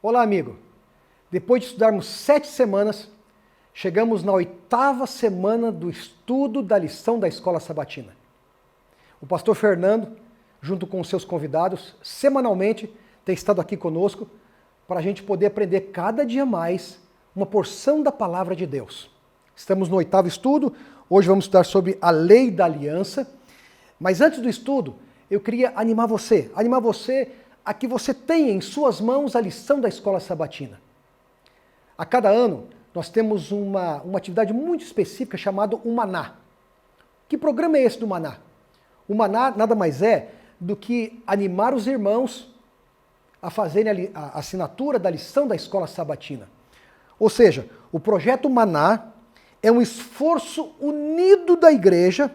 Olá, amigo. Depois de estudarmos 7 semanas, chegamos na 8ª semana do estudo da lição da Escola Sabatina. O pastor Fernando, junto com os seus convidados, semanalmente tem estado aqui conosco para a gente poder aprender cada dia mais uma porção da Palavra de Deus. Estamos no 8º estudo, hoje vamos estudar sobre a Lei da Aliança, mas antes do estudo, eu queria animar você a que você tenha em suas mãos a lição da Escola Sabatina. A cada ano, nós temos uma atividade muito específica chamada o Maná. Que programa é esse do Maná? O Maná nada mais é do que animar os irmãos a fazerem a assinatura da lição da Escola Sabatina. Ou seja, o projeto Maná é um esforço unido da igreja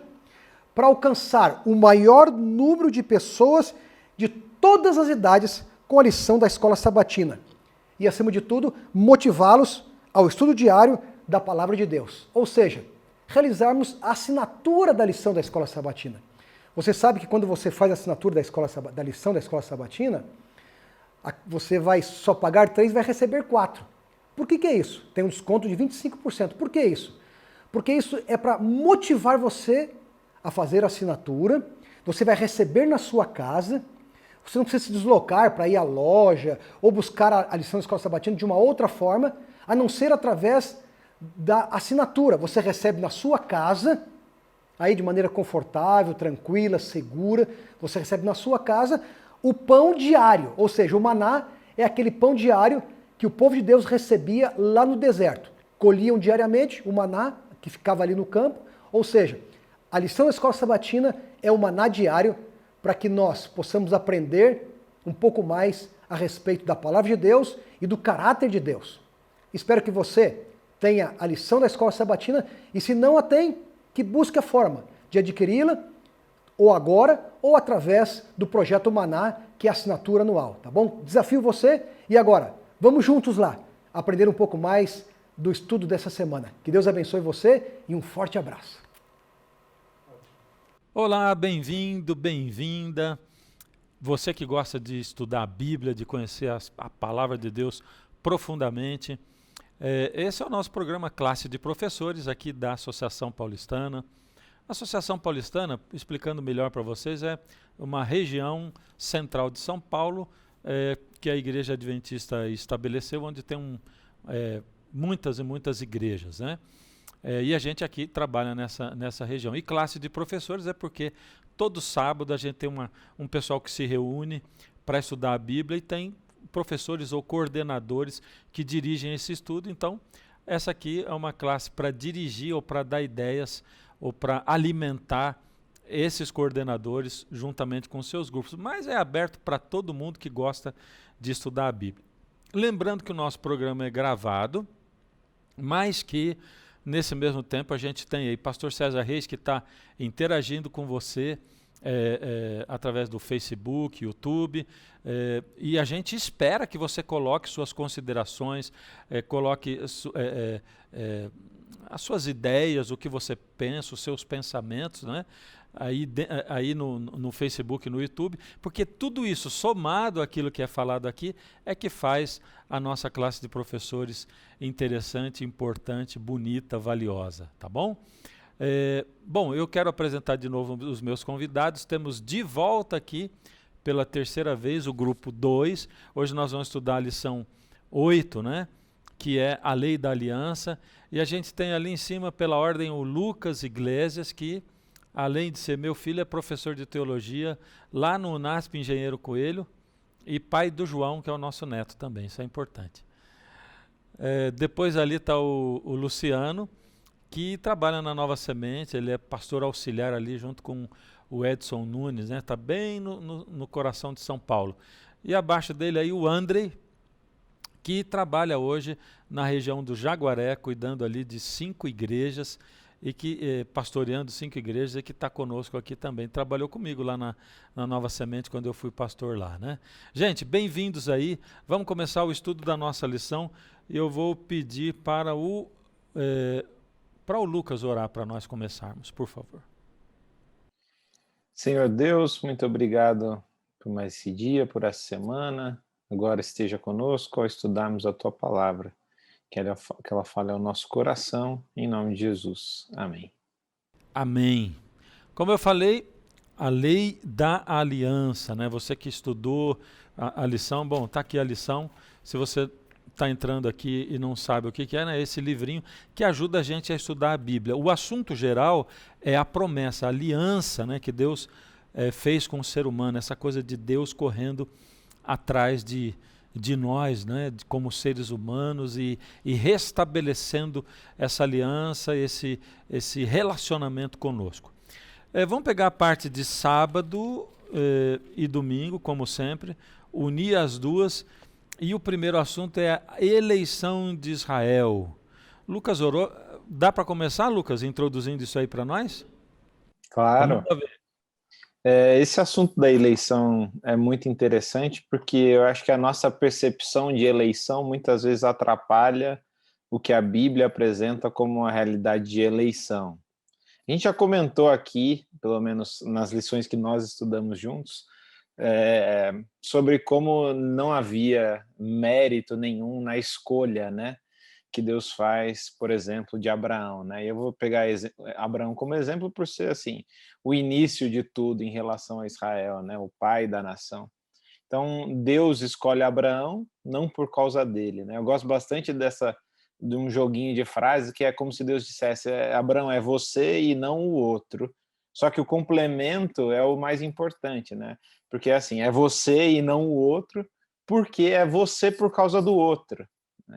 para alcançar o maior número de pessoas de todas as idades com a lição da Escola Sabatina. E, acima de tudo, motivá-los ao estudo diário da Palavra de Deus. Ou seja, realizarmos a assinatura da lição da Escola Sabatina. Você sabe que quando você faz a assinatura da lição da Escola Sabatina, você vai só pagar 3 e vai receber 4. Por que é isso? Tem um desconto de 25%. Por que isso? Porque isso é para motivar você a fazer a assinatura, você vai receber na sua casa, você não precisa se deslocar para ir à loja ou buscar a lição da Escola Sabatina de uma outra forma, a não ser através da assinatura. Você recebe na sua casa, aí de maneira confortável, tranquila, segura, você recebe na sua casa o pão diário, ou seja, o maná é aquele pão diário que o povo de Deus recebia lá no deserto. Colhiam diariamente o maná que ficava ali no campo, ou seja, a lição da Escola Sabatina é o maná diário para que nós possamos aprender um pouco mais a respeito da Palavra de Deus e do caráter de Deus. Espero que você tenha a lição da Escola Sabatina e, se não a tem, que busque a forma de adquiri-la ou agora ou através do projeto Maná, que é a assinatura anual, tá bom? Desafio você e agora, vamos juntos lá aprender um pouco mais do estudo dessa semana. Que Deus abençoe você e um forte abraço. Olá, bem-vindo, bem-vinda. Você que gosta de estudar a Bíblia, de conhecer a Palavra de Deus profundamente. Esse é o nosso programa Classe de Professores aqui da Associação Paulistana. A Associação Paulistana, explicando melhor para vocês, é uma região central de São Paulo que a Igreja Adventista estabeleceu, onde tem muitas e muitas igrejas, né? E a gente aqui trabalha nessa região. E classe de professores é porque todo sábado a gente tem um pessoal que se reúne para estudar a Bíblia e tem professores ou coordenadores que dirigem esse estudo. Então, essa aqui é uma classe para dirigir ou para dar ideias ou para alimentar esses coordenadores juntamente com seus grupos. Mas é aberto para todo mundo que gosta de estudar a Bíblia. Lembrando que o nosso programa é gravado, mas que nesse mesmo tempo a gente tem aí Pastor César Reis, que está interagindo com você através do Facebook, YouTube, e a gente espera que você coloque suas considerações, coloque as suas ideias, o que você pensa, os seus pensamentos, né? Aí no Facebook, no YouTube, porque tudo isso somado àquilo que é falado aqui é que faz a nossa classe de professores interessante, importante, bonita, valiosa, tá bom? Bom, eu quero apresentar de novo os meus convidados. Temos de volta aqui pela 3ª vez o grupo 2. Hoje nós vamos estudar a lição 8, né? Que é a Lei da Aliança, e a gente tem ali em cima pela ordem o Lucas Iglesias, que além de ser meu filho, é professor de teologia lá no UNASP Engenheiro Coelho e pai do João, que é o nosso neto também, isso é importante. Depois ali está o Luciano, que trabalha na Nova Semente, ele é pastor auxiliar ali junto com o Edson Nunes, né? Está bem no coração de São Paulo. E abaixo dele aí o Andrei, que trabalha hoje na região do Jaguaré, cuidando ali de 5 igrejas, e que pastoreando 5 igrejas e que está conosco aqui também. Trabalhou comigo lá na Nova Semente quando eu fui pastor lá, né? Gente, bem-vindos aí. Vamos começar o estudo da nossa lição. Eu vou pedir para o Lucas orar para nós começarmos, por favor. Senhor Deus, muito obrigado por mais esse dia, por essa semana. agora esteja conosco ao estudarmos a tua palavra. Que ela fale ao nosso coração, em nome de Jesus. Amém. Amém. Como eu falei, a lei da aliança, né? Você que estudou a lição, bom, tá aqui a lição. Se você está entrando aqui e não sabe o que que é, né? Esse livrinho que ajuda a gente a estudar a Bíblia. O assunto geral é a promessa, a aliança, né? Que Deus fez com o ser humano, essa coisa de Deus correndo atrás de nós, né, como seres humanos e restabelecendo essa aliança, esse relacionamento conosco. Vamos pegar a parte de sábado e domingo, como sempre, unir as duas, e o primeiro assunto é a eleição de Israel. Lucas orou, dá para começar, Lucas, introduzindo isso aí para nós? Claro. Esse assunto da eleição é muito interessante porque eu acho que a nossa percepção de eleição muitas vezes atrapalha o que a Bíblia apresenta como uma realidade de eleição. A gente já comentou aqui, pelo menos nas lições que nós estudamos juntos, sobre como não havia mérito nenhum na escolha, né, que Deus faz, por exemplo, de Abraão, né? Eu vou pegar Abraão como exemplo por ser assim, o início de tudo em relação a Israel, né, o pai da nação. Então, Deus escolhe Abraão não por causa dele, né? Eu gosto bastante de um joguinho de frases que é como se Deus dissesse: Abraão, é você e não o outro. Só que o complemento é o mais importante, né? Porque assim, é você e não o outro, porque é você por causa do outro.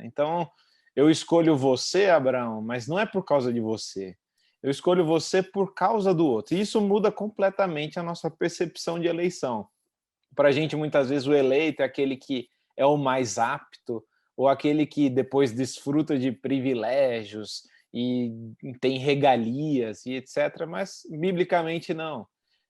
Então, eu escolho você, Abraão, mas não é por causa de você. Eu escolho você por causa do outro. E isso muda completamente a nossa percepção de eleição. Para a gente, muitas vezes, o eleito é aquele que é o mais apto, ou aquele que depois desfruta de privilégios e tem regalias e etc. Mas, biblicamente, não.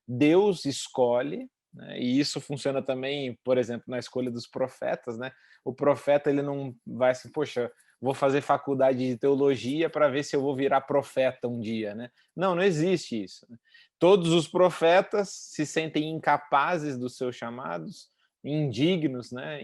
Deus escolhe, né? E isso funciona também, por exemplo, na escolha dos profetas, né? O profeta, ele não vai assim, poxa, vou fazer faculdade de teologia para ver se eu vou virar profeta um dia, né? Não, não existe isso. Todos os profetas se sentem incapazes dos seus chamados, indignos, né?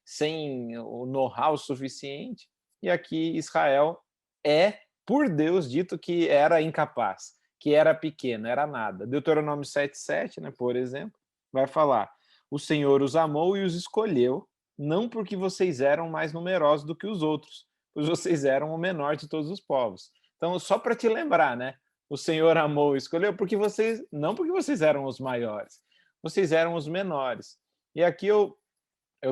Sem o know-how suficiente. E aqui Israel é, por Deus, dito que era incapaz, que era pequeno, era nada. Deuteronômio 7,7, né, por exemplo, vai falar: o Senhor os amou e os escolheu, não porque vocês eram mais numerosos do que os outros, pois vocês eram o menor de todos os povos. Então, só para te lembrar, né? O Senhor amou e escolheu porque vocês, não porque vocês eram os maiores, vocês eram os menores. E aqui eu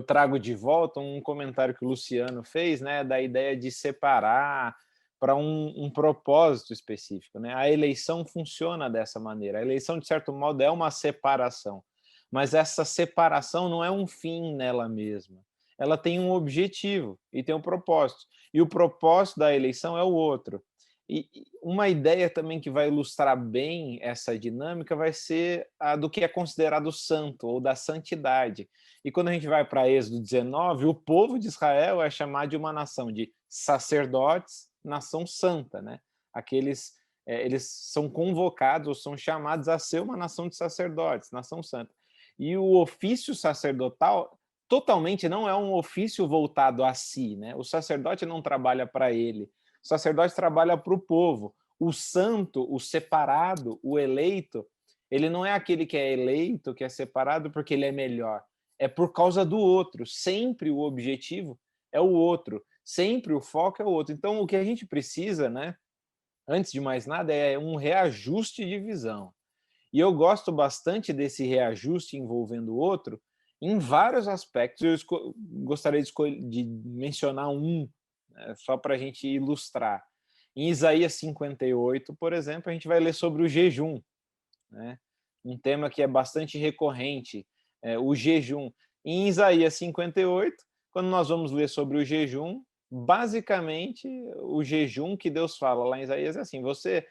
trago de volta um comentário que o Luciano fez, né, da ideia de separar para um propósito específico, né? A eleição funciona dessa maneira. A eleição, de certo modo, é uma separação, mas essa separação não é um fim nela mesma. Ela tem um objetivo e tem um propósito. E o propósito da eleição é o outro. E uma ideia também que vai ilustrar bem essa dinâmica vai ser a do que é considerado santo ou da santidade. E quando a gente vai para Êxodo 19, o povo de Israel é chamado de uma nação de sacerdotes, nação santa, né? Aqueles eles são convocados ou são chamados a ser uma nação de sacerdotes, nação santa. E o ofício sacerdotal totalmente não é um ofício voltado a si, né? O sacerdote não trabalha para ele. O sacerdote trabalha para o povo. O santo, o separado, o eleito, ele não é aquele que é eleito, que é separado porque ele é melhor. É por causa do outro. Sempre o objetivo é o outro. Sempre o foco é o outro. Então, o que a gente precisa, né, antes de mais nada, é um reajuste de visão. E eu gosto bastante desse reajuste envolvendo o outro em vários aspectos. Eu gostaria de mencionar um, né, só para a gente ilustrar. Em Isaías 58, por exemplo, a gente vai ler sobre o jejum, né? Um tema que é bastante recorrente, o jejum. Em Isaías 58, quando nós vamos ler sobre o jejum, basicamente o jejum que Deus fala lá em Isaías é assim: você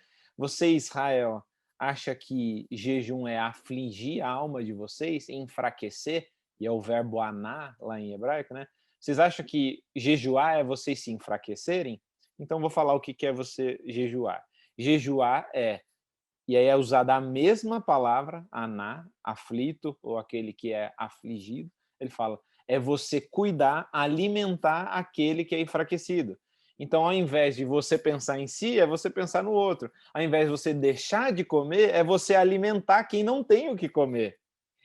Israel, acha que jejum é afligir a alma de vocês, enfraquecer, e é o verbo aná lá em hebraico, né? Vocês acham que jejuar é vocês se enfraquecerem? Então vou falar o que é você jejuar. Jejuar e aí é usada a mesma palavra, aná, aflito, ou aquele que é afligido. Ele fala, é você cuidar, alimentar aquele que é enfraquecido. Então, ao invés de você pensar em si, é você pensar no outro. Ao invés de você deixar de comer, é você alimentar quem não tem o que comer.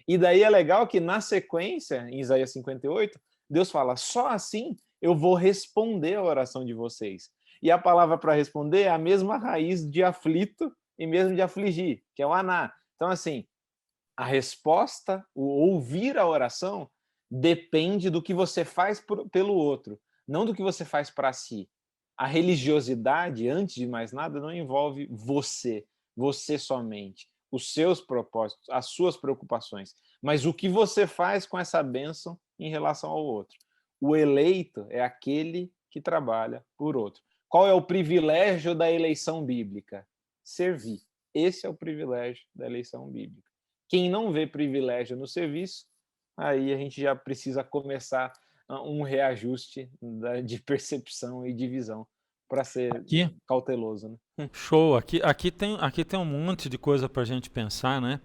E daí é legal que, na sequência, em Isaías 58, Deus fala, só assim eu vou responder a oração de vocês. E a palavra para responder é a mesma raiz de aflito e mesmo de afligir, que é o aná. Então, assim, a resposta, o ouvir a oração, depende do que você faz pelo outro, não do que você faz para si. A religiosidade, antes de mais nada, não envolve você somente, os seus propósitos, as suas preocupações, mas o que você faz com essa bênção em relação ao outro. O eleito é aquele que trabalha por outro. Qual é o privilégio da eleição bíblica? Servir. Esse é o privilégio da eleição bíblica. Quem não vê privilégio no serviço, aí a gente já precisa começar um reajuste de percepção e de visão para ser cauteloso. Né? Show. Aqui tem um monte de coisa para a gente pensar, né?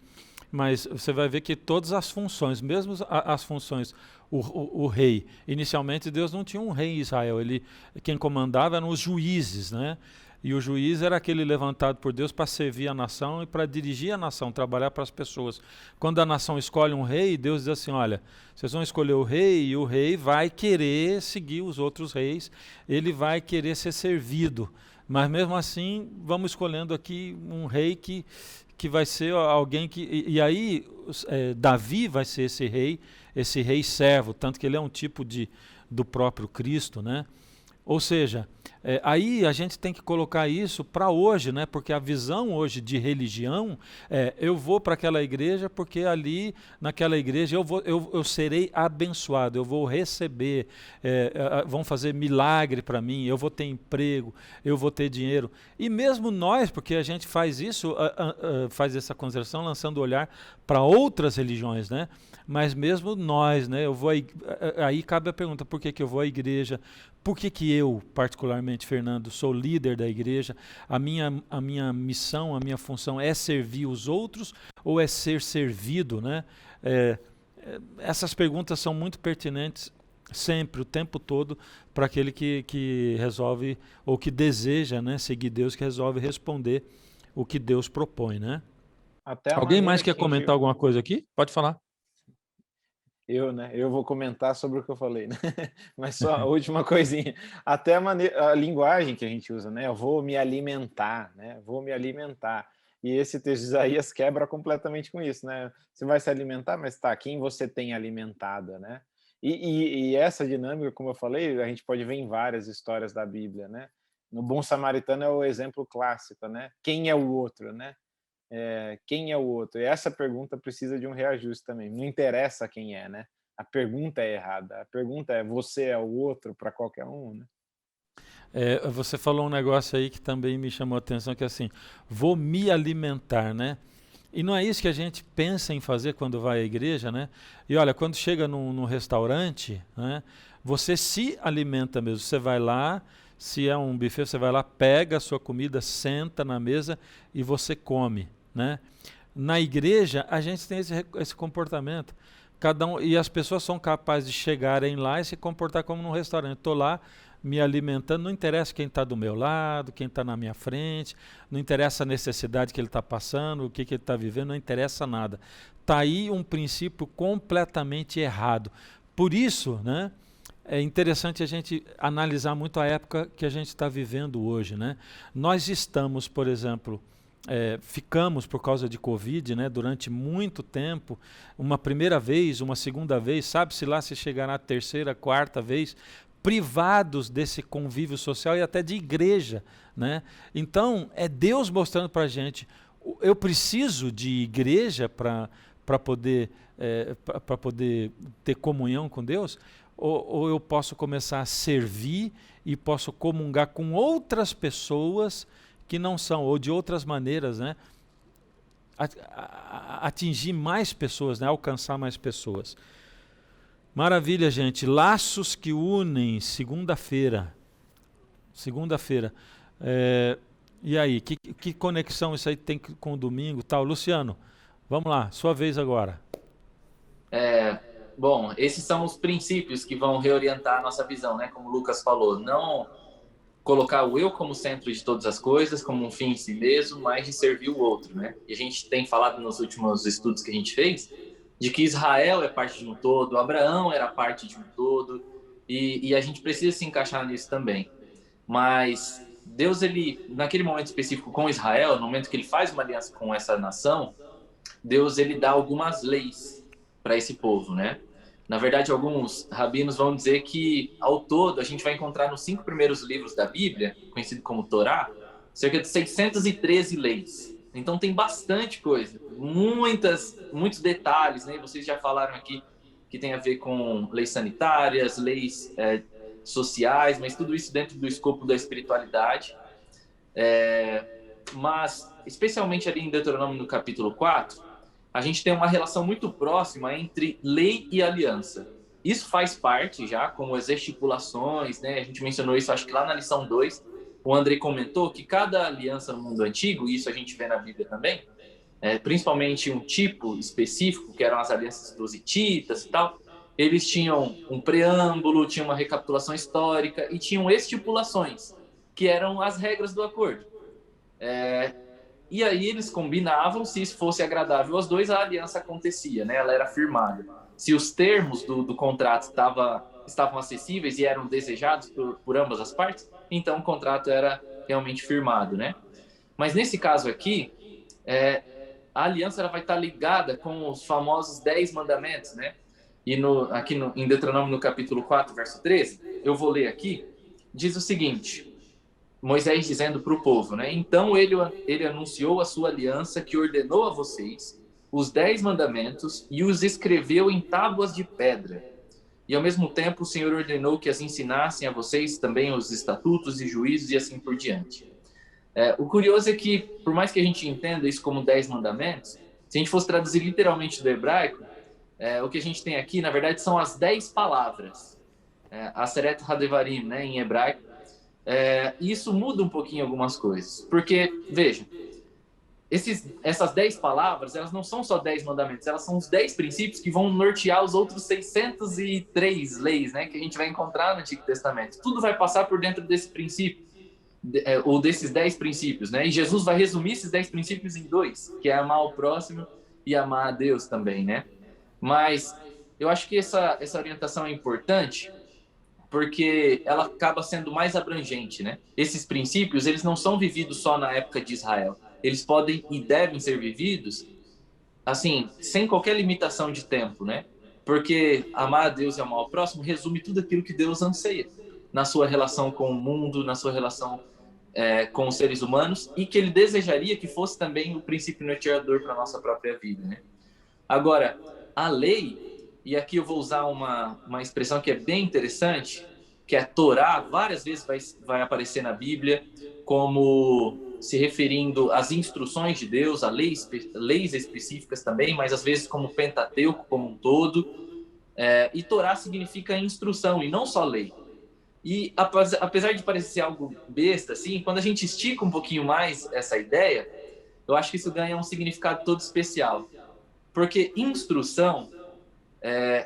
Mas você vai ver que todas as funções, mesmo as funções, o rei, inicialmente Deus não tinha um rei em Israel, quem comandava eram os juízes, né? E o juiz era aquele levantado por Deus para servir a nação e para dirigir a nação, trabalhar para as pessoas. Quando a nação escolhe um rei, Deus diz assim, olha, vocês vão escolher o rei e o rei vai querer seguir os outros reis, ele vai querer ser servido. Mas mesmo assim, vamos escolhendo aqui um rei que vai ser alguém que... E aí, Davi vai ser esse rei servo, tanto que ele é um tipo do próprio Cristo, né? Ou seja, aí a gente tem que colocar isso para hoje, né? Porque a visão hoje de religião eu vou para aquela igreja porque ali, naquela igreja, eu serei abençoado, eu vou receber, vão fazer milagre para mim, eu vou ter emprego, eu vou ter dinheiro. E mesmo nós, porque a gente faz isso, faz essa conversão lançando o olhar para outras religiões, né? Mas mesmo nós, né? Aí cabe a pergunta, por que eu vou à igreja? Por que eu, particularmente, Fernando, sou líder da igreja? A minha missão, a minha função é servir os outros ou é ser servido, né? Essas perguntas são muito pertinentes sempre, o tempo todo, para aquele que resolve ou que deseja, né, seguir Deus, que resolve responder o que Deus propõe, né? Alguém mais quer comentar alguma coisa aqui? Pode falar. Eu vou comentar sobre o que eu falei, né? Mas só a última coisinha. Até a linguagem que a gente usa, né? Eu vou me alimentar, né? Vou me alimentar. E esse texto de Isaías quebra completamente com isso, né? Você vai se alimentar, mas tá, quem você tem alimentado, né? E essa dinâmica, como eu falei, a gente pode ver em várias histórias da Bíblia, né? No Bom Samaritano é o exemplo clássico, né? Quem é o outro, né? Quem é o outro? E essa pergunta precisa de um reajuste também. Não interessa quem é, né? A pergunta é errada. A pergunta é, você é o outro para qualquer um, né? Você falou um negócio aí que também me chamou a atenção, que é assim, vou me alimentar, né? E não é isso que a gente pensa em fazer quando vai à igreja, né? E olha, quando chega num restaurante, né, você se alimenta mesmo. Você vai lá, se é um buffet, você vai lá, pega a sua comida, senta na mesa e você come, né? Na igreja, a gente tem esse comportamento. E as pessoas são capazes de chegarem lá e se comportar como num restaurante. Estou lá me alimentando, não interessa quem está do meu lado, quem está na minha frente, não interessa a necessidade que ele está passando, o que ele está vivendo, não interessa nada. Está aí um princípio completamente errado. Por isso, né, é interessante a gente analisar muito a época que a gente está vivendo hoje, né? Nós estamos, por exemplo, ficamos por causa de Covid, né, durante muito tempo, uma primeira vez, uma segunda vez, sabe-se lá se chegará a terceira, quarta vez, privados desse convívio social e até de igreja, né? Então, é Deus mostrando para a gente, eu preciso de igreja para poder ter comunhão com Deus, ou eu posso começar a servir e posso comungar com outras pessoas que não são, ou de outras maneiras, né? Atingir mais pessoas, né? Alcançar mais pessoas. Maravilha, gente. Laços que unem, segunda-feira. E aí, que conexão isso aí tem com o domingo e tal? Luciano, vamos lá, sua vez agora. Bom, esses são os princípios que vão reorientar a nossa visão, né? Como o Lucas falou, não colocar o eu como centro de todas as coisas, como um fim em si mesmo, mas de servir o outro, né? E a gente tem falado nos últimos estudos que a gente fez de que Israel é parte de um todo, Abraão era parte de um todo, e a gente precisa se encaixar nisso também. Mas Deus, ele, naquele momento específico com Israel, no momento que ele faz uma aliança com essa nação, Deus, ele dá algumas leis para esse povo, né? Na verdade, alguns rabinos vão dizer que, ao todo, a gente vai encontrar nos 5 primeiros livros da Bíblia, conhecido como Torá, cerca de 613 leis. Então, tem bastante coisa, muitos detalhes, né? Vocês já falaram aqui que tem a ver com leis sanitárias, leis sociais, mas tudo isso dentro do escopo da espiritualidade. Mas, especialmente ali em Deuteronômio, no capítulo 4, a gente tem uma relação muito próxima entre lei e aliança. Isso faz parte já, como as estipulações, né? A gente mencionou isso, acho que lá na lição 2, o Andrei comentou que cada aliança no mundo antigo, e isso a gente vê na Bíblia também, principalmente um tipo específico, que eram as alianças dos hititas e tal, eles tinham um preâmbulo, tinham uma recapitulação histórica e tinham estipulações, que eram as regras do acordo. E aí eles combinavam, se isso fosse agradável aos dois, a aliança acontecia, né? Ela era firmada. Se os termos do contrato estavam acessíveis e eram desejados por ambas as partes, então o contrato era realmente firmado, né? Mas nesse caso aqui, a aliança ela vai estar ligada com os famosos 10 mandamentos, né? E em Deuteronômio, no capítulo 4, verso 13, eu vou ler aqui, diz o seguinte... Moisés dizendo para o povo, né? Então ele anunciou a sua aliança que ordenou a vocês os 10 mandamentos e os escreveu em tábuas de pedra. E ao mesmo tempo o Senhor ordenou que as ensinassem a vocês também os estatutos e juízos e assim por diante. O curioso é que, por mais que a gente entenda isso como 10 mandamentos, se a gente fosse traduzir literalmente do hebraico, o que a gente tem aqui, na verdade, são as 10 palavras. Aseret Hadevarim, né, em hebraico. E isso muda um pouquinho algumas coisas. Porque, veja, essas 10 palavras, elas não são só 10 mandamentos, elas são os 10 princípios que vão nortear os outros 603 leis, né, que a gente vai encontrar no Antigo Testamento. Tudo vai passar por dentro desse princípio, ou desses 10 princípios, né? E Jesus vai resumir esses 10 princípios em 2, que é amar o próximo e amar a Deus também, né? Mas eu acho que essa orientação é importante, porque ela acaba sendo mais abrangente, né? Esses princípios, eles não são vividos só na época de Israel. Eles podem e devem ser vividos, assim, sem qualquer limitação de tempo, né? Porque amar a Deus e amar o próximo resume tudo aquilo que Deus anseia na sua relação com o mundo, na sua relação com os seres humanos, e que ele desejaria que fosse também o princípio norteador para a nossa própria vida, né? Agora, a lei... E aqui eu vou usar uma expressão que é bem interessante, que é Torá. Várias vezes vai aparecer na Bíblia como se referindo às instruções de Deus, a leis específicas também, mas às vezes como Pentateuco como um todo. E Torá significa instrução e não só lei. E apesar de parecer algo besta, assim, quando a gente estica um pouquinho mais essa ideia, eu acho que isso ganha um significado todo especial. Porque instrução...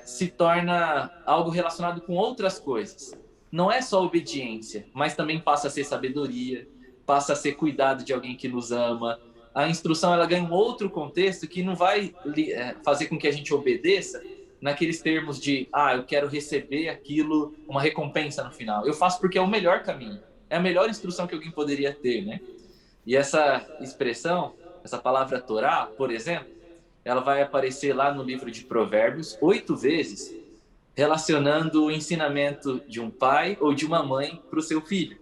se torna algo relacionado com outras coisas. Não é só obediência, mas também passa a ser sabedoria, passa a ser cuidado de alguém que nos ama. A instrução ela ganha um outro contexto que não vai fazer com que a gente obedeça naqueles termos de eu quero receber aquilo, uma recompensa no final. Eu faço porque é o melhor caminho. É a melhor instrução que alguém poderia ter, né? E essa expressão, essa palavra Torá, por exemplo, ela vai aparecer lá no livro de Provérbios 8 vezes, relacionando o ensinamento de um pai ou de uma mãe para o seu filho.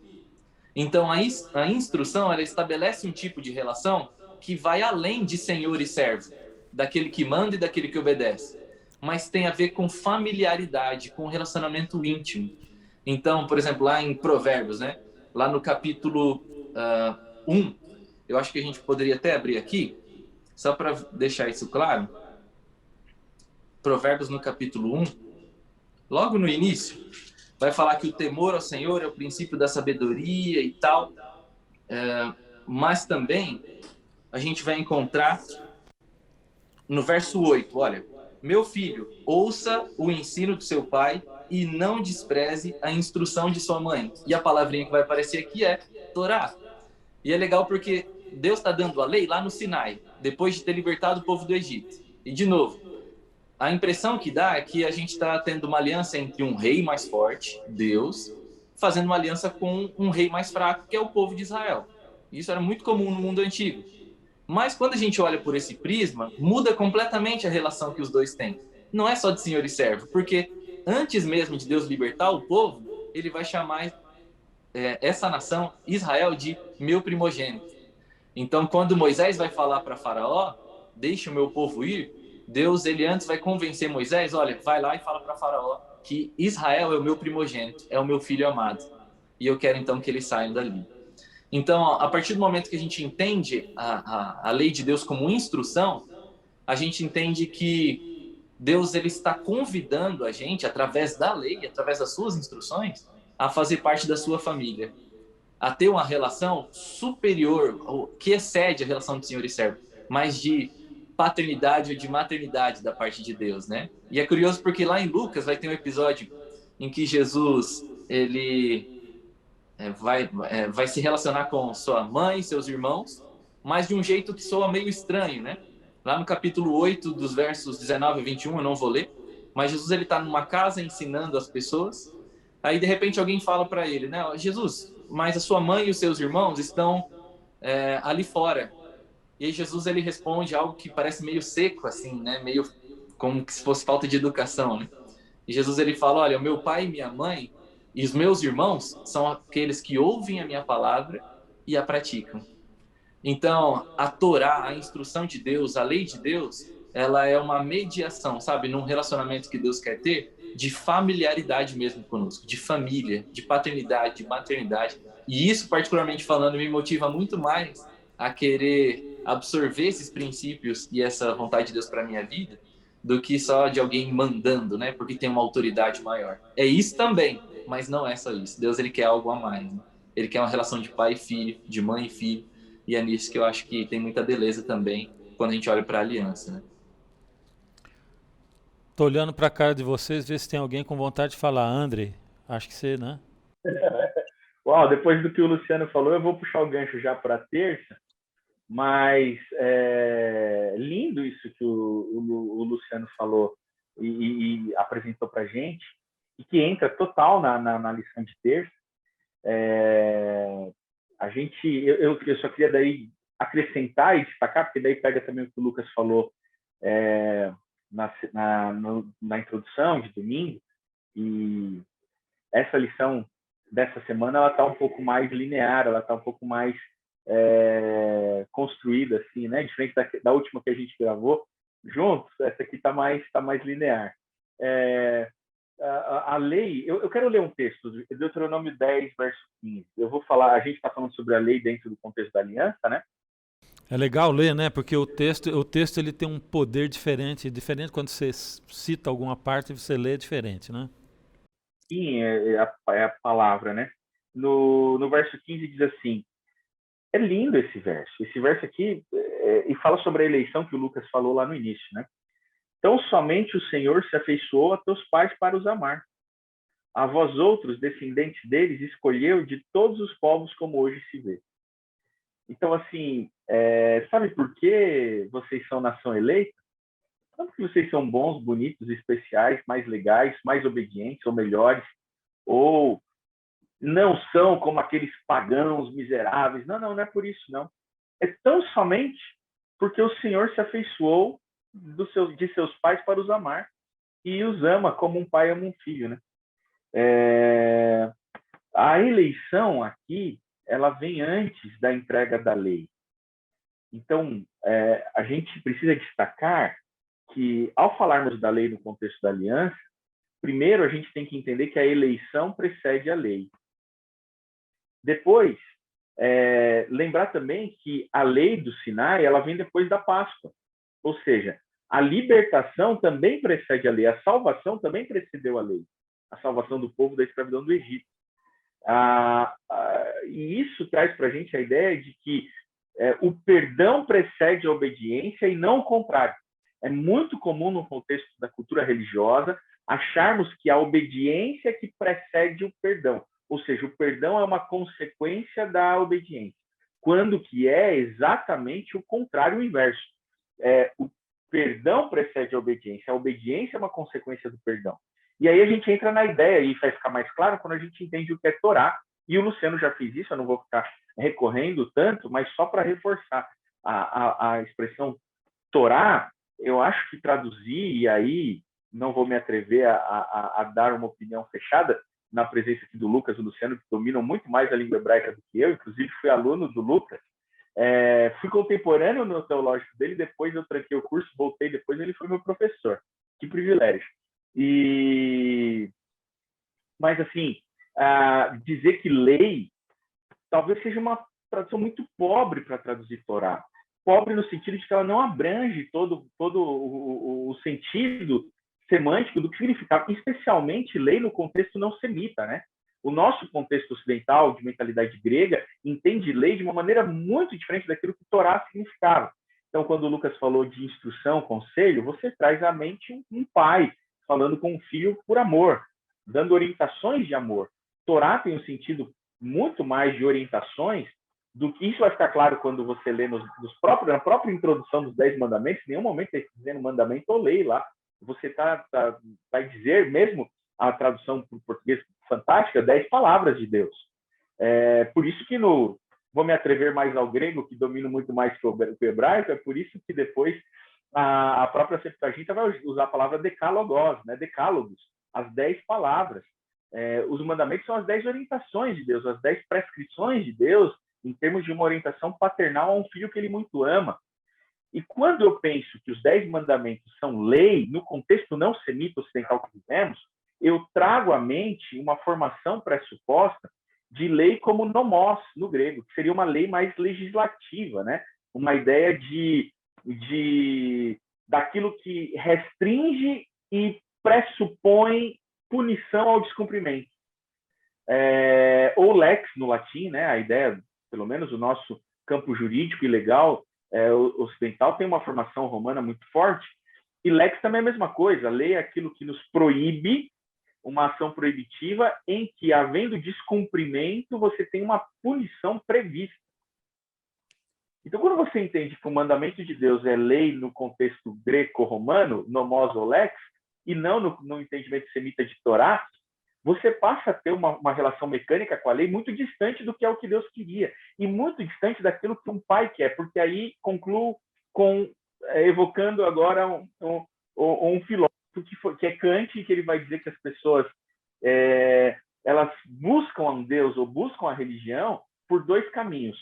Então, a instrução, ela estabelece um tipo de relação que vai além de senhor e servo, daquele que manda e daquele que obedece, mas tem a ver com familiaridade, com relacionamento íntimo. Então, por exemplo, lá em Provérbios, né? Lá no capítulo 1, eu acho que a gente poderia até abrir aqui, só para deixar isso claro, Provérbios no capítulo 1, logo no início, vai falar que o temor ao Senhor é o princípio da sabedoria e tal, mas também a gente vai encontrar no verso 8, olha, meu filho, ouça o ensino do seu pai e não despreze a instrução de sua mãe. E a palavrinha que vai aparecer aqui é Torá. E é legal porque Deus está dando a lei lá no Sinai, depois de ter libertado o povo do Egito. E, de novo, a impressão que dá é que a gente está tendo uma aliança entre um rei mais forte, Deus, fazendo uma aliança com um rei mais fraco, que é o povo de Israel. Isso era muito comum no mundo antigo. Mas quando a gente olha por esse prisma, muda completamente a relação que os dois têm. Não é só de senhor e servo, porque antes mesmo de Deus libertar o povo, ele vai chamar essa nação, Israel, de meu primogênito. Então, quando Moisés vai falar para Faraó, deixe o meu povo ir, Deus, ele antes vai convencer Moisés, olha, vai lá e fala para Faraó que Israel é o meu primogênito, é o meu filho amado. E eu quero então que eles saiam dali. Então, a partir do momento que a gente entende a lei de Deus como instrução, a gente entende que Deus ele está convidando a gente, através da lei, através das suas instruções, a fazer parte da sua família, a ter uma relação superior, que excede a relação de senhor e servo, mas de paternidade ou de maternidade da parte de Deus, né? E é curioso porque lá em Lucas vai ter um episódio em que Jesus ele vai se relacionar com sua mãe, seus irmãos, mas de um jeito que soa meio estranho, né? Lá no capítulo 8, dos versos 19 a 21, eu não vou ler, mas Jesus ele está numa casa ensinando as pessoas, aí de repente alguém fala para ele, né? Jesus, mas a sua mãe e os seus irmãos estão ali fora. E aí Jesus ele responde algo que parece meio seco, assim, né? Meio como se fosse falta de educação, né? E Jesus ele fala, olha, o meu pai e minha mãe e os meus irmãos são aqueles que ouvem a minha palavra e a praticam. Então, a Torá, a instrução de Deus, a lei de Deus, ela é uma mediação, sabe, num relacionamento que Deus quer ter, de familiaridade mesmo conosco, de família, de paternidade, de maternidade. E isso, particularmente falando, me motiva muito mais a querer absorver esses princípios e essa vontade de Deus para minha vida, do que só de alguém mandando, né? Porque tem uma autoridade maior. É isso também, mas não é só isso. Deus ele quer algo a mais. Né? Ele quer uma relação de pai e filho, de mãe e filho. E é nisso que eu acho que tem muita beleza também quando a gente olha para a aliança, né? Tô olhando para a cara de vocês, ver se tem alguém com vontade de falar. André, acho que você, né? Uau, depois do que o Luciano falou, eu vou puxar o gancho já para terça, mas lindo isso que o Luciano falou e apresentou para a gente, e que entra total na lição de terça. Eu só queria daí acrescentar e destacar, porque daí pega também o que o Lucas falou na introdução de domingo, e essa lição dessa semana ela está um pouco mais linear, ela está um pouco mais construída, assim, né? Diferente da última que a gente gravou juntos, essa aqui está mais linear. A lei, eu quero ler um texto, Deuteronômio 10, verso 15. Eu vou falar, a gente está falando sobre a lei dentro do contexto da aliança, né? É legal ler, né? Porque o texto ele tem um poder diferente quando você cita alguma parte, você lê diferente, né? Sim, é a palavra, né? No verso 15 diz assim, é lindo esse verso. Esse verso aqui, e fala sobre a eleição que o Lucas falou lá no início, né? Então, somente o Senhor se afeiçoou a teus pais para os amar. A vós outros, descendentes deles, escolheu de todos os povos como hoje se vê. Então, assim, sabe por que vocês são nação eleita? Não porque vocês são bons, bonitos, especiais, mais legais, mais obedientes ou melhores, ou não são como aqueles pagãos miseráveis. Não é por isso, não. É tão somente porque o Senhor se afeiçoou de seus pais para os amar e os ama como um pai ama um filho, né? A eleição aqui, ela vem antes da entrega da lei. Então, a gente precisa destacar que, ao falarmos da lei no contexto da aliança, primeiro a gente tem que entender que a eleição precede a lei. Depois, lembrar também que a lei do Sinai, ela vem depois da Páscoa. Ou seja, a libertação também precede a lei, a salvação também precedeu a lei, a salvação do povo da escravidão do Egito. E isso traz para a gente a ideia de que o perdão precede a obediência e não o contrário. É muito comum no contexto da cultura religiosa acharmos que a obediência que precede o perdão, ou seja, o perdão é uma consequência da obediência, quando que é exatamente o contrário, o inverso. O perdão precede a obediência é uma consequência do perdão. E aí a gente entra na ideia, e vai ficar mais claro quando a gente entende o que é Torá, e o Luciano já fez isso, eu não vou ficar recorrendo tanto, mas só para reforçar a expressão Torá, eu acho que traduzir, e aí não vou me atrever a dar uma opinião fechada, na presença aqui do Lucas e do Luciano, que dominam muito mais a língua hebraica do que eu, inclusive fui aluno do Lucas, fui contemporâneo no teológico dele, depois eu tranquei o curso, voltei, depois ele foi meu professor. Que privilégio. Mas, assim, dizer que lei talvez seja uma tradução muito pobre para traduzir Torá. Pobre no sentido de que ela não abrange todo o sentido semântico do que significava, especialmente lei no contexto não semita, né? O nosso contexto ocidental, de mentalidade grega, entende lei de uma maneira muito diferente daquilo que Torá significava. Então, quando o Lucas falou de instrução, conselho, você traz à mente um pai falando com um filho por amor, dando orientações de amor. Torá tem um sentido muito mais de orientações do que isso vai ficar claro quando você lê na própria introdução dos 10 mandamentos, em nenhum momento está dizendo mandamento ou lei lá. Você vai dizer, mesmo a tradução para o português fantástica, 10 palavras de Deus. Por isso que vou me atrever mais ao grego, que domino muito mais que o hebraico, é por isso que depois a própria Septuaginta vai usar a palavra decálogos, né? Decálogos, as 10 palavras. Os mandamentos são as 10 orientações de Deus, as 10 prescrições de Deus, em termos de uma orientação paternal a um filho que ele muito ama. E quando eu penso que os 10 mandamentos são lei, no contexto não semita ocidental que vivemos, eu trago à mente uma formação pressuposta de lei como nomos, no grego, que seria uma lei mais legislativa, né? Uma ideia daquilo que restringe e pressupõe punição ao descumprimento. Ou lex, no latim, né? A ideia, pelo menos o nosso campo jurídico e legal ocidental tem uma formação romana muito forte, e lex também é a mesma coisa. A lei é aquilo que nos proíbe, uma ação proibitiva em que, havendo descumprimento, você tem uma punição prevista. Então, quando você entende que o mandamento de Deus é lei no contexto greco-romano, nomos ou lex, e não no entendimento semita de Torá, você passa a ter uma relação mecânica com a lei muito distante do que é o que Deus queria, e muito distante daquilo que um pai quer, porque aí concluo evocando agora um filósofo que é Kant, que ele vai dizer que as pessoas elas buscam a Deus ou buscam a religião por 2 caminhos,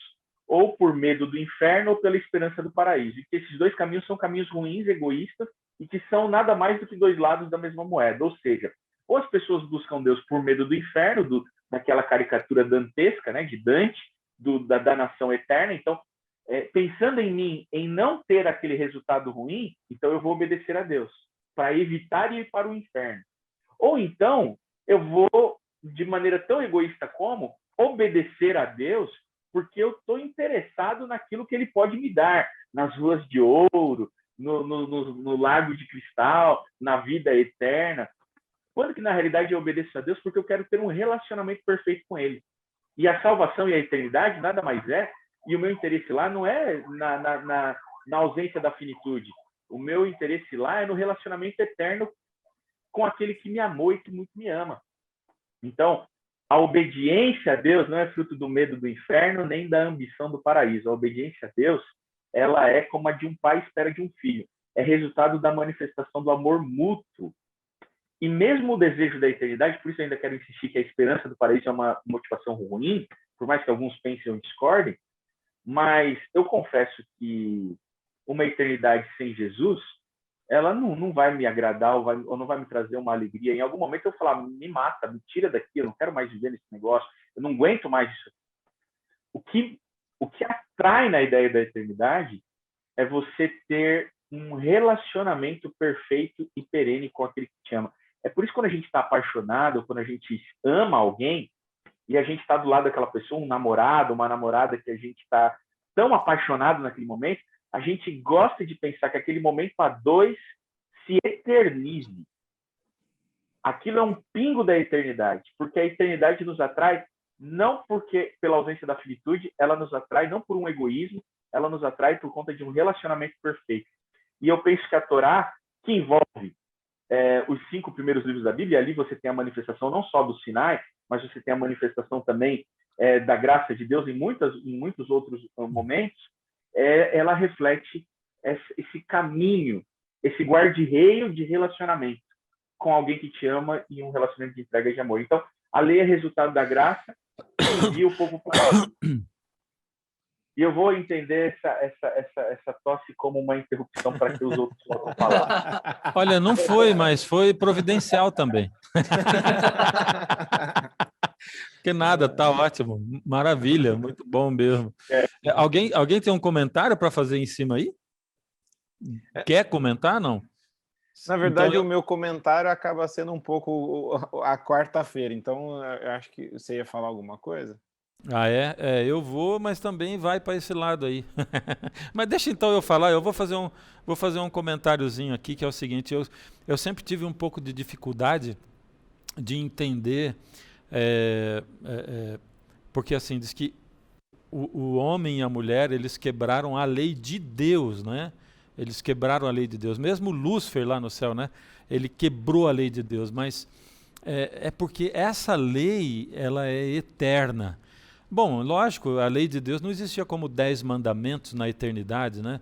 ou por medo do inferno ou pela esperança do paraíso, e que esses 2 caminhos são caminhos ruins, egoístas, e que são nada mais do que 2 lados da mesma moeda. Ou seja, ou as pessoas buscam Deus por medo do inferno, daquela caricatura dantesca, né, de Dante, da danação eterna. Então, pensando em mim, em não ter aquele resultado ruim, então eu vou obedecer a Deus, para evitar ir para o inferno. Ou então, eu vou, de maneira tão egoísta como, obedecer a Deus, porque eu estou interessado naquilo que ele pode me dar, nas ruas de ouro, no lago de cristal, na vida eterna. Quando que, na realidade, eu obedeço a Deus porque eu quero ter um relacionamento perfeito com ele. E a salvação e a eternidade nada mais é, e o meu interesse lá não é na ausência da finitude. O meu interesse lá é no relacionamento eterno com aquele que me amou e que muito me ama. Então, a obediência a Deus não é fruto do medo do inferno, nem da ambição do paraíso. A obediência a Deus, ela é como a de um pai espera de um filho. É resultado da manifestação do amor mútuo. E mesmo o desejo da eternidade, por isso eu ainda quero insistir que a esperança do paraíso é uma motivação ruim, por mais que alguns pensem ou discordem, mas eu confesso que uma eternidade sem Jesus, ela não vai me agradar ou não vai me trazer uma alegria. Em algum momento eu vou falar, me mata, me tira daqui, eu não quero mais viver nesse negócio, eu não aguento mais isso. O que atrai na ideia da eternidade é você ter um relacionamento perfeito e perene com aquele que te ama. É por isso que quando a gente está apaixonado, quando a gente ama alguém, e a gente está do lado daquela pessoa, um namorado, uma namorada que a gente está tão apaixonado naquele momento, a gente gosta de pensar que aquele momento a dois se eternize. Aquilo é um pingo da eternidade, porque a eternidade nos atrai não porque pela ausência da finitude, ela nos atrai não por um egoísmo, ela nos atrai por conta de um relacionamento perfeito. E eu penso que a Torá, que envolve os 5 primeiros livros da Bíblia, ali você tem a manifestação não só do Sinai, mas você tem a manifestação também da graça de Deus em muitos outros momentos, ela reflete esse caminho, esse guarda-reio de relacionamento com alguém que te ama e um relacionamento de entrega de amor. Então, a lei é resultado da graça que envia o povo para nós. E eu vou entender essa tosse como uma interrupção para que os outros possam falar. Olha, não foi, mas foi providencial também. Que nada, tá ótimo. Maravilha, muito bom mesmo. Alguém tem um comentário para fazer em cima aí? Quer comentar, não? Na verdade, então, o meu comentário acaba sendo um pouco a quarta-feira, então eu acho que você ia falar alguma coisa. Eu vou, mas também vai para esse lado aí. Mas deixa então eu falar, eu vou fazer um comentáriozinho aqui, que é o seguinte, eu sempre tive um pouco de dificuldade de entender, porque assim, diz que o homem e a mulher, eles quebraram a lei de Deus, né? Eles quebraram a lei de Deus. Mesmo Lúcifer lá no céu, né? Ele quebrou a lei de Deus, mas é porque essa lei, ela é eterna. Bom, lógico, a lei de Deus não existia como 10 mandamentos na eternidade, né?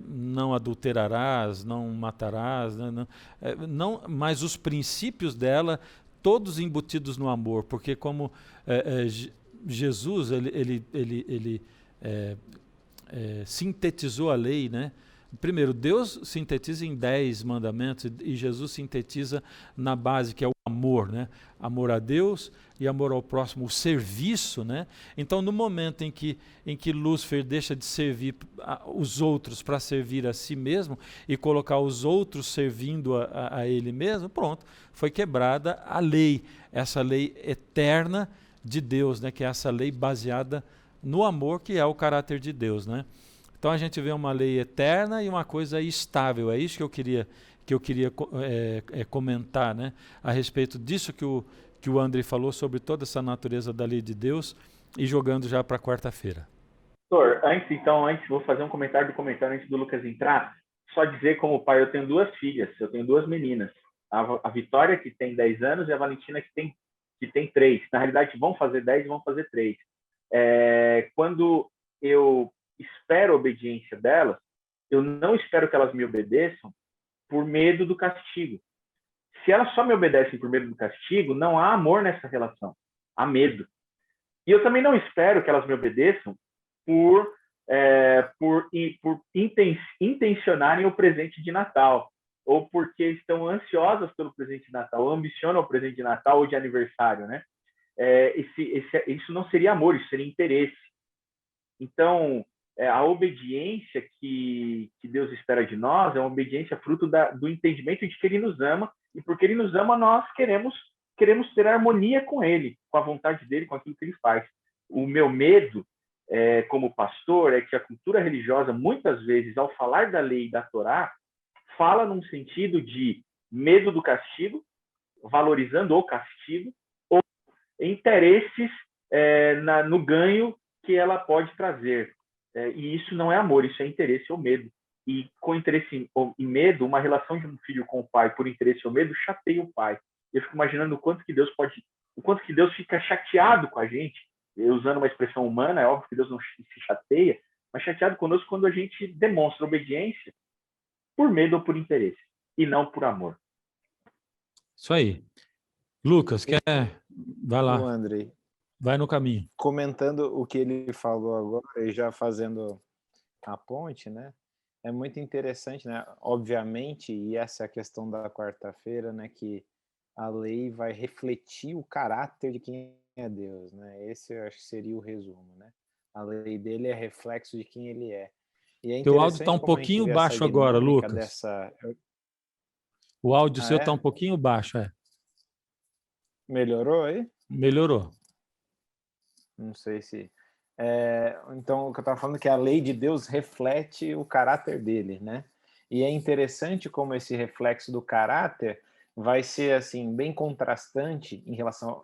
Não adulterarás, não matarás, né? Mas os princípios dela, todos embutidos no amor, porque como Jesus, ele sintetizou a lei, né? Primeiro, Deus sintetiza em 10 mandamentos e Jesus sintetiza na base, que é o amor, né? Amor a Deus e amor ao próximo, o serviço, né? Então, no momento em que Lúcifer deixa de servir os outros para servir a si mesmo e colocar os outros servindo a ele mesmo, pronto, foi quebrada a lei, essa lei eterna de Deus, né? Que é essa lei baseada no amor, que é o caráter de Deus, né? Então a gente vê uma lei eterna e uma coisa estável. É isso que eu queria comentar, né? A respeito disso que o André falou sobre toda essa natureza da lei de Deus e jogando já para quarta-feira. Doutor, antes vou fazer um comentário antes do Lucas entrar. Só dizer como pai, eu tenho 2 filhas, eu tenho 2 meninas. A Vitória, que tem 10 anos, e a Valentina, que tem 3. Na realidade, vão fazer 10 e vão fazer 3. Quando eu espero a obediência delas, eu não espero que elas me obedeçam por medo do castigo. Se elas só me obedecem por medo do castigo, não há amor nessa relação, há medo. E eu também não espero que elas me obedeçam por intencionarem o presente de Natal, ou porque estão ansiosas pelo presente de Natal, ou ambicionam o presente de Natal ou de aniversário, né? Isso não seria amor, isso seria interesse. Então, a obediência que Deus espera de nós é uma obediência fruto do entendimento de que Ele nos ama, e porque Ele nos ama, nós queremos ter harmonia com Ele, com a vontade dEle, com aquilo que Ele faz. O meu medo, como pastor, é que a cultura religiosa, muitas vezes, ao falar da lei e da Torá, fala num sentido de medo do castigo, valorizando o castigo, ou interesses no ganho que ela pode trazer. E isso não é amor, isso é interesse ou medo. E com interesse e medo, uma relação de um filho com o pai por interesse ou medo chateia o pai. Eu fico imaginando o quanto que Deus fica chateado com a gente, usando uma expressão humana, é óbvio que Deus não se chateia, mas chateado conosco quando a gente demonstra obediência por medo ou por interesse, e não por amor. Isso aí. Lucas, vai lá. O Andrei. Vai no caminho. Comentando o que ele falou agora e já fazendo a ponte, né? É muito interessante, né? Obviamente, e essa é a questão da quarta-feira, né? Que a lei vai refletir o caráter de quem é Deus, né? Esse eu acho que seria o resumo, né? A lei dele é reflexo de quem ele é. E é Teu áudio está um como a gente pouquinho vê baixo essa agora, dinâmica Lucas. O áudio seu está um pouquinho baixo, Melhorou aí? Melhorou. Não sei se... Então, o que eu estava falando é que a lei de Deus reflete o caráter dele, né? E é interessante como esse reflexo do caráter vai ser, assim, bem contrastante em relação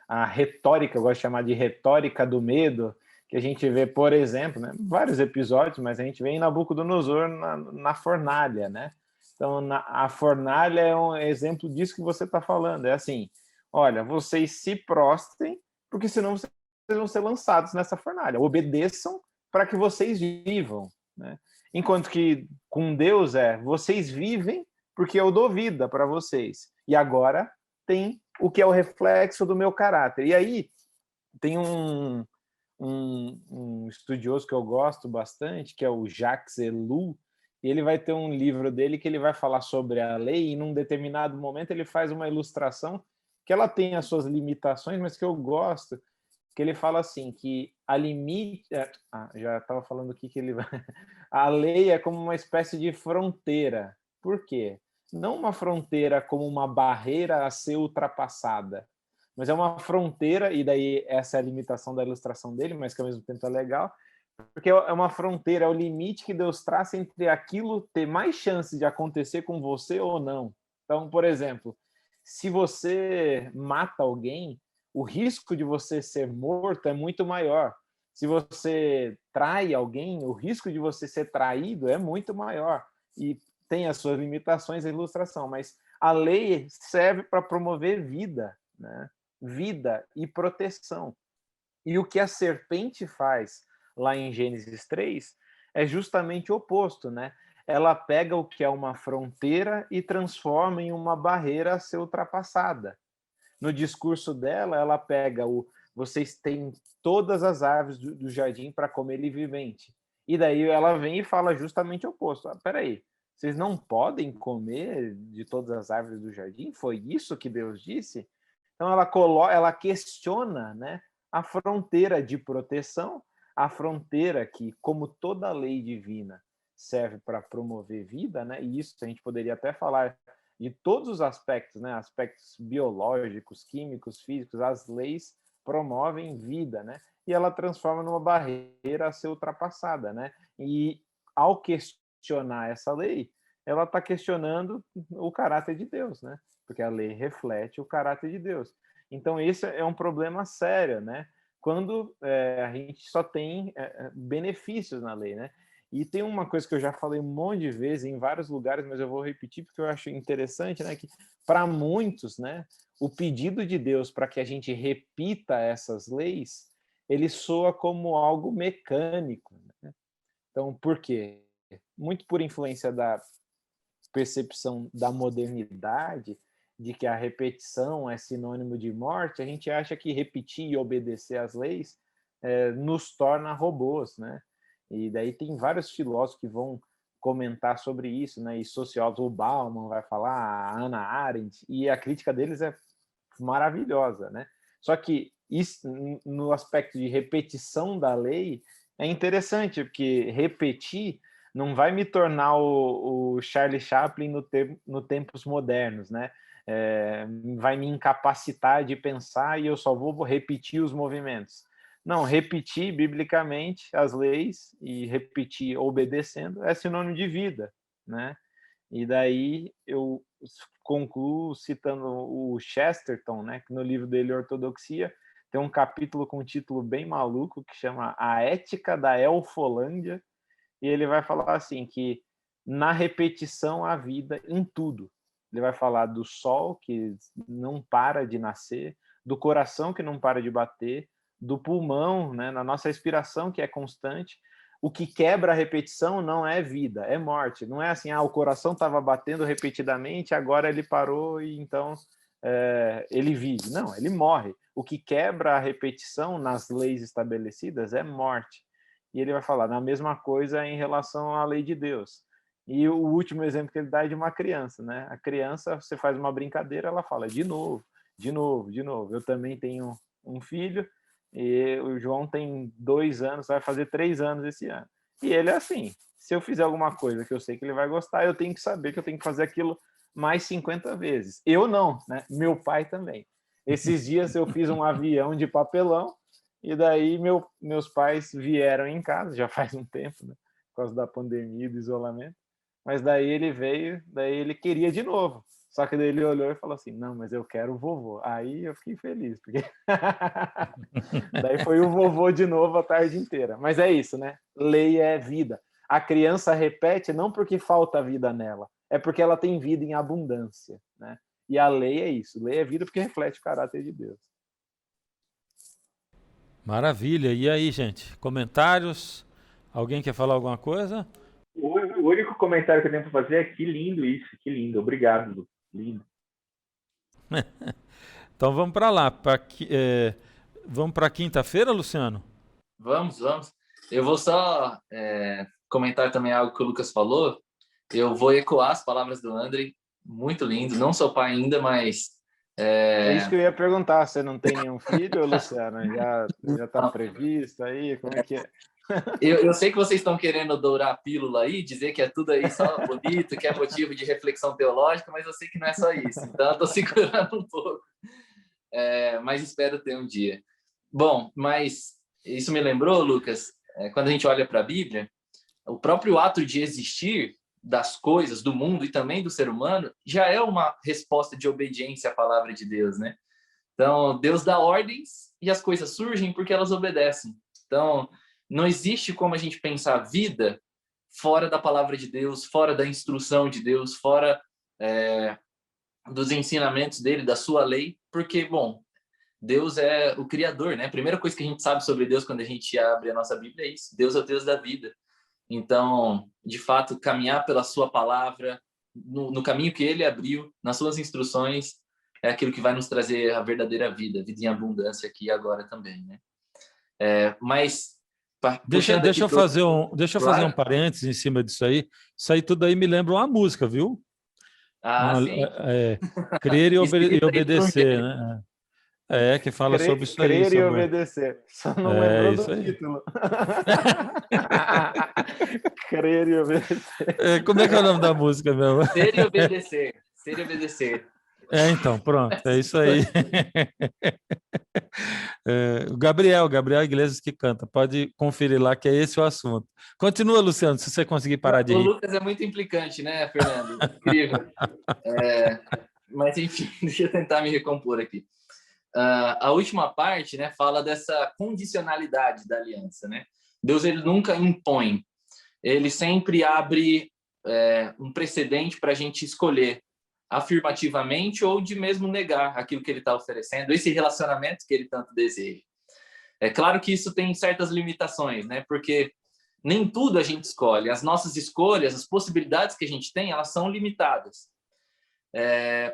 à retórica, eu gosto de chamar de retórica do medo, que a gente vê, por exemplo, né, vários episódios, mas a gente vê em Nabucodonosor na fornalha, né? Então, a fornalha é um exemplo disso que você está falando. É assim, olha, vocês se prostrem, porque senão vocês vão ser lançados nessa fornalha. Obedeçam para que vocês vivam, né? Enquanto que com Deus vocês vivem porque eu dou vida para vocês. E agora tem o que é o reflexo do meu caráter. E aí tem um estudioso que eu gosto bastante, que é o Jacques Ellul, e ele vai ter um livro dele que ele vai falar sobre a lei, e num determinado momento ele faz uma ilustração que ela tem as suas limitações, mas que eu gosto, que ele fala assim, que a limite... já estava falando aqui que ele vai... A lei é como uma espécie de fronteira. Por quê? Não uma fronteira como uma barreira a ser ultrapassada, mas é uma fronteira, e daí essa é a limitação da ilustração dele, mas que ao mesmo tempo é legal, porque é uma fronteira, é o limite que Deus traça entre aquilo ter mais chance de acontecer com você ou não. Então, por exemplo, se você mata alguém, o risco de você ser morto é muito maior. Se você trai alguém, o risco de você ser traído é muito maior. E tem as suas limitações a ilustração, mas a lei serve para promover vida, né? Vida e proteção. E o que a serpente faz lá em Gênesis 3 é justamente o oposto, né? Ela pega o que é uma fronteira e transforma em uma barreira a ser ultrapassada. No discurso dela, ela pega vocês têm todas as árvores do jardim para comer livremente. E daí ela vem e fala justamente o oposto. Peraí, vocês não podem comer de todas as árvores do jardim? Foi isso que Deus disse? Então ela questiona, né, a fronteira de proteção, a fronteira que, como toda lei divina, serve para promover vida, né? E isso a gente poderia até falar de todos os aspectos, né? Aspectos biológicos, químicos, físicos, as leis promovem vida, né? E ela transforma numa barreira a ser ultrapassada, né? E ao questionar essa lei, ela está questionando o caráter de Deus, né? Porque a lei reflete o caráter de Deus. Então, esse é um problema sério, né? Quando a gente só tem benefícios na lei, né? E tem uma coisa que eu já falei um monte de vezes em vários lugares, mas eu vou repetir porque eu acho interessante, né? Que para muitos, né? O pedido de Deus para que a gente repita essas leis, ele soa como algo mecânico, né? Então, por quê? Muito por influência da percepção da modernidade, de que a repetição é sinônimo de morte, a gente acha que repetir e obedecer às leis nos torna robôs, né? E daí tem vários filósofos que vão comentar sobre isso, né? E sociólogos, o Bauman vai falar, a Hannah Arendt, e a crítica deles é maravilhosa, né? Só que isso, no aspecto de repetição da lei, é interessante, porque repetir não vai me tornar o Charlie Chaplin no tempos modernos, né? Vai me incapacitar de pensar e eu só vou repetir os movimentos. Não, repetir biblicamente as leis e repetir obedecendo é sinônimo de vida, né? E daí eu concluo citando o Chesterton, né? Que no livro dele Ortodoxia tem um capítulo com um título bem maluco que chama A Ética da Elfolândia, e ele vai falar assim que na repetição há vida em tudo. Ele vai falar do sol que não para de nascer, do coração que não para de bater, do pulmão, né, na nossa respiração que é constante. O que quebra a repetição não é vida, é morte. Não é assim, o coração estava batendo repetidamente, agora ele parou e então ele vive. Não, ele morre. O que quebra a repetição nas leis estabelecidas é morte. E ele vai falar na mesma coisa em relação à lei de Deus. E o último exemplo que ele dá é de uma criança, né? A criança, você faz uma brincadeira, ela fala de novo, de novo, de novo. Eu também tenho um filho, e o João tem 2 anos, vai fazer 3 anos esse ano. E ele é assim, se eu fizer alguma coisa que eu sei que ele vai gostar, eu tenho que saber que eu tenho que fazer aquilo mais 50 vezes. Eu não, né? Meu pai também. Esses dias eu fiz um avião de papelão, E daí meus pais vieram em casa, já faz um tempo, né? Por causa da pandemia e do isolamento. Mas daí ele veio, daí ele queria de novo. Só que daí ele olhou e falou assim, não, mas eu quero o vovô. Aí eu fiquei feliz, porque daí foi o vovô de novo a tarde inteira. Mas é isso, né? Lei é vida. A criança repete não porque falta vida nela, é porque ela tem vida em abundância, né? E a lei é isso. Lei é vida porque reflete o caráter de Deus. Maravilha. E aí, gente? Comentários? Alguém quer falar alguma coisa? O único comentário que eu tenho para fazer é que lindo isso, que lindo. Obrigado, Lu. Lindo. Então vamos para lá. Vamos para quinta-feira, Luciano? Vamos. Eu vou só comentar também algo que o Lucas falou. Eu vou ecoar as palavras do André. Muito lindo. Não sou pai ainda, mas... É isso que eu ia perguntar. Você não tem nenhum filho, Luciano? Já está previsto aí? Como é que é? Eu sei que vocês estão querendo dourar a pílula aí, dizer que é tudo aí só bonito, que é motivo de reflexão teológica, mas eu sei que não é só isso. Então, eu estou segurando um pouco. Mas espero ter um dia. Bom, mas isso me lembrou, Lucas, quando a gente olha para a Bíblia, o próprio ato de existir das coisas, do mundo e também do ser humano, já é uma resposta de obediência à palavra de Deus, né? Então, Deus dá ordens e as coisas surgem porque elas obedecem. Então, não existe como a gente pensar a vida fora da palavra de Deus, fora da instrução de Deus, fora dos ensinamentos dele, da sua lei, porque, bom, Deus é o Criador, né? A primeira coisa que a gente sabe sobre Deus quando a gente abre a nossa Bíblia é isso. Deus é o Deus da vida. Então, de fato, caminhar pela sua palavra, no caminho que ele abriu, nas suas instruções, é aquilo que vai nos trazer a verdadeira vida em abundância aqui e agora também, né? Mas deixa eu fazer um parênteses em cima disso aí. Isso aí tudo aí me lembra uma música, viu? Sim. Crer e obedecer, né? Que fala sobre isso aí. Crer e obedecer. Só não lembrou do título. Crer e obedecer. Como é que é o nome da música mesmo? Ser e obedecer. Ser e obedecer. Então, pronto, é isso aí. O Gabriel Iglesias que canta. Pode conferir lá que é esse o assunto. Continua, Luciano, se você conseguir parar de rir. O Lucas é muito implicante, né, Fernando? Incrível. Mas, enfim, deixa eu tentar me recompor aqui. A última parte, né, fala dessa condicionalidade da aliança, né? Deus, ele nunca impõe. Ele sempre abre um precedente para a gente escolher afirmativamente ou de mesmo negar aquilo que ele está oferecendo, esse relacionamento que ele tanto deseja. É claro que isso tem certas limitações, né? Porque nem tudo a gente escolhe. As nossas escolhas, as possibilidades que a gente tem, elas são limitadas.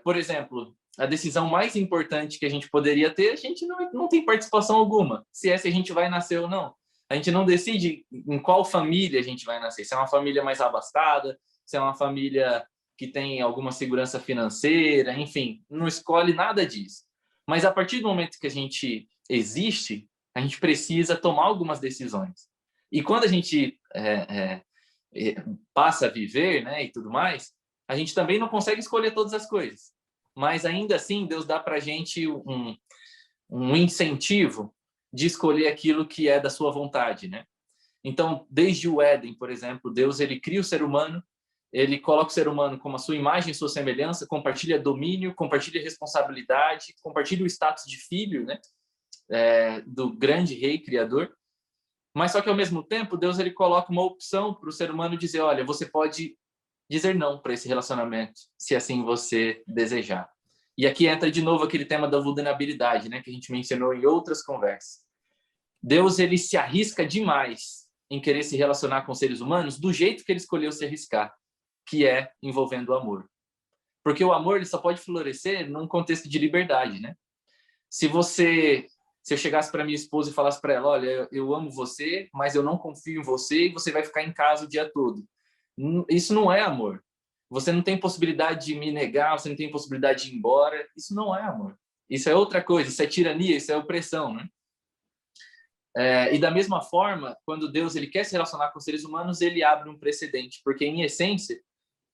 Por exemplo, a decisão mais importante que a gente poderia ter, a gente não tem participação alguma. Se a gente vai nascer ou não. A gente não decide em qual família a gente vai nascer. Se é uma família mais abastada, se é uma família que tem alguma segurança financeira, enfim, não escolhe nada disso. Mas a partir do momento que a gente existe, a gente precisa tomar algumas decisões. E quando a gente passa a viver, né, e tudo mais, a gente também não consegue escolher todas as coisas. Mas ainda assim, Deus dá para a gente um incentivo de escolher aquilo que é da sua vontade, né? Então, desde o Éden, por exemplo, Deus ele cria o ser humano, ele coloca o ser humano como a sua imagem e sua semelhança, compartilha domínio, compartilha responsabilidade, compartilha o status de filho, né? Do grande rei criador. Mas só que ao mesmo tempo, Deus ele coloca uma opção para o ser humano dizer, olha, você pode dizer não para esse relacionamento, se assim você desejar. E aqui entra de novo aquele tema da vulnerabilidade, né, que a gente mencionou em outras conversas. Deus ele se arrisca demais em querer se relacionar com seres humanos do jeito que ele escolheu se arriscar, que é envolvendo o amor. Porque o amor ele só pode florescer num contexto de liberdade, né? Se eu chegasse para minha esposa e falasse para ela, olha, eu amo você, mas eu não confio em você e você vai ficar em casa o dia todo. Isso não é amor. Você não tem possibilidade de me negar, você não tem possibilidade de ir embora. Isso não é amor. Isso é outra coisa, isso é tirania, isso é opressão, né? E da mesma forma, quando Deus ele quer se relacionar com os seres humanos, ele abre um precedente, porque em essência,